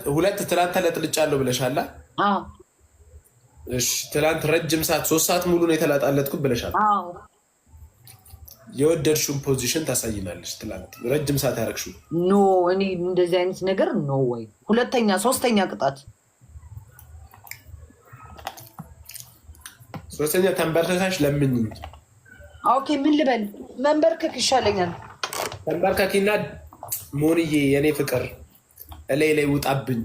ሁለት ትላንት ተለጥልጫለሁ ብለሻላ? አዎ። እሺ ትላንት ረጅም ሰዓት 3 ሰዓት ሙሉ ነው የተላጣለጥኩት ብለሻል። አዎ። የወደድሽውን ፖዚሽን ታሳይናለሽ። ትላንት ረጅም ሰዓት ያረግሽው ኖ እኔ እንደዚህ አይነት ነገር ኖ ወይ ሁለተኛ ሶስተኛ ቅጣት ሶስተኛ ተንበርከካሽ ለምኝ። ኦኬ ምን ልበል? መንበርከክ ይሻለኛል። ተንበርከኪና ሞንዬ የኔ ፍቅር እላይ ላይ ውጣብኝ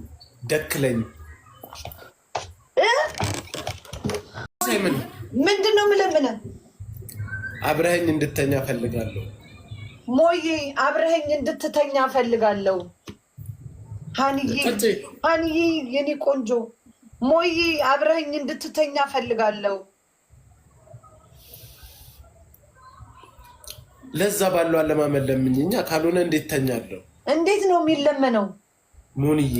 ደክለኝ። ምንድን ነው የምለምነው? አብረኸኝ እንድተኛ ፈልጋለሁ። ሞዬ አብረኸኝ እንድትተኛ ፈልጋለሁ። ሀኒዬ የኔ ቆንጆ ሞዬ አብረኸኝ እንድትተኛ ፈልጋለሁ። ለዛ ባለው አለማመን ለምኝኛ፣ ካልሆነ እንዴት ተኛለሁ? እንዴት ነው የሚለመነው? ሞንዬ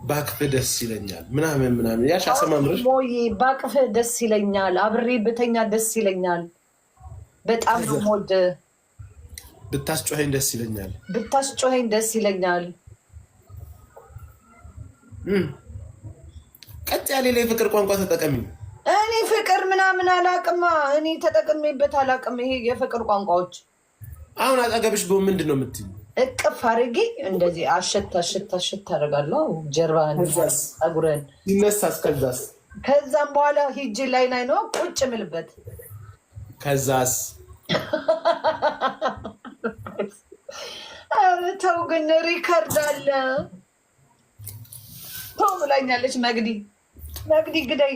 ባቅፍህ ደስ ይለኛል ምናምን ምናምን ያልሽ አሰማምረሽ። ሞዬ ባቅፍህ ደስ ይለኛል፣ አብሬ ብተኛ ደስ ይለኛል። በጣም ነው የምወድህ። ብታስጮኸኝ ደስ ይለኛል፣ ብታስጮኸኝ ደስ ይለኛል። ቀጥ ያለ ላይ ፍቅር ቋንቋ ተጠቀሚ። እኔ ፍቅር ምናምን አላቅማ፣ እኔ ተጠቅሜበት አላቅም። ይሄ የፍቅር ቋንቋዎች አሁን አጠገብሽ ቢሆን ምንድን ነው የምትይኝ? እቅፍ አድርጌ እንደዚህ አሸት አሸት አሸት አደርጋለሁ። ጀርባህን፣ ፀጉርህን ይነሳስ። ከዛም በኋላ ሂጅ ላይ ነው ቁጭ ምልበት። ከዛስ ተው ግን ሪከርድ አለ። ተው ብላኛለች መግዲ ግዳይ።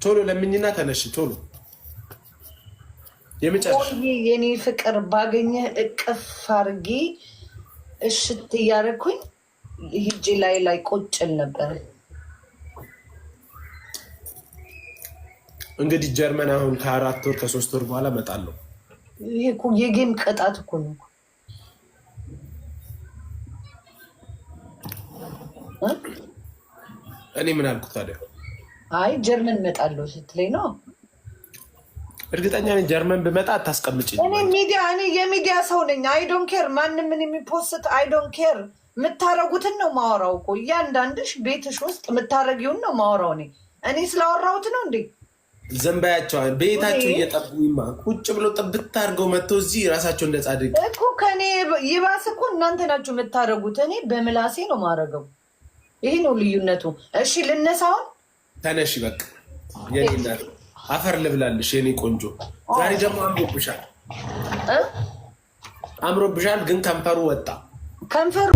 ቶሎ ለምኝና ተነሽ ቶሎ። የመጨረሻ የኔ ፍቅር ባገኘህ እቅፍ አድርጌ እሽት እያደረኩኝ ሂጅ ላይ ቁጭል ነበር። እንግዲህ ጀርመን አሁን ከ4 ወር ከ3 ወር በኋላ እመጣለሁ። ይሄ እኮ የጌም ቅጣት እኮ ነው። እኔ ምን አልኩት ታዲያ? አይ ጀርመን እመጣለሁ ስትለኝ ነው። እርግጠኛ ነኝ ጀርመን ብመጣ አታስቀምጪኝ። እኔ የሚዲያ ሰው ነኝ። አይዶን ኬር ማንም ምን የሚፖስት አይዶን ኬር። የምታረጉትን ነው ማወራው እኮ እያንዳንድሽ ቤትሽ ውስጥ የምታረጊውን ነው ማወራው። እኔ ስላወራሁት ነው እንዴ? ዘንባያቸዋል ቤታቸው እየጠቡማ ቁጭ ብሎ ጥብት አድርገው መጥተው እዚህ ራሳቸው እንደ ጻድቅ እኮ ከኔ ይባስ እኮ እናንተ ናችሁ የምታረጉት። እኔ በምላሴ ነው ማረገው። ይሄ ነው ልዩነቱ። እሺ ልነሳውን። ተነሺ በቃ የኔ እናት አፈር ልብላልሽ የኔ ቆንጆ። ዛሬ ደግሞ አምሮብሻል ግን ከንፈሩ ወጣ። ከንፈሩ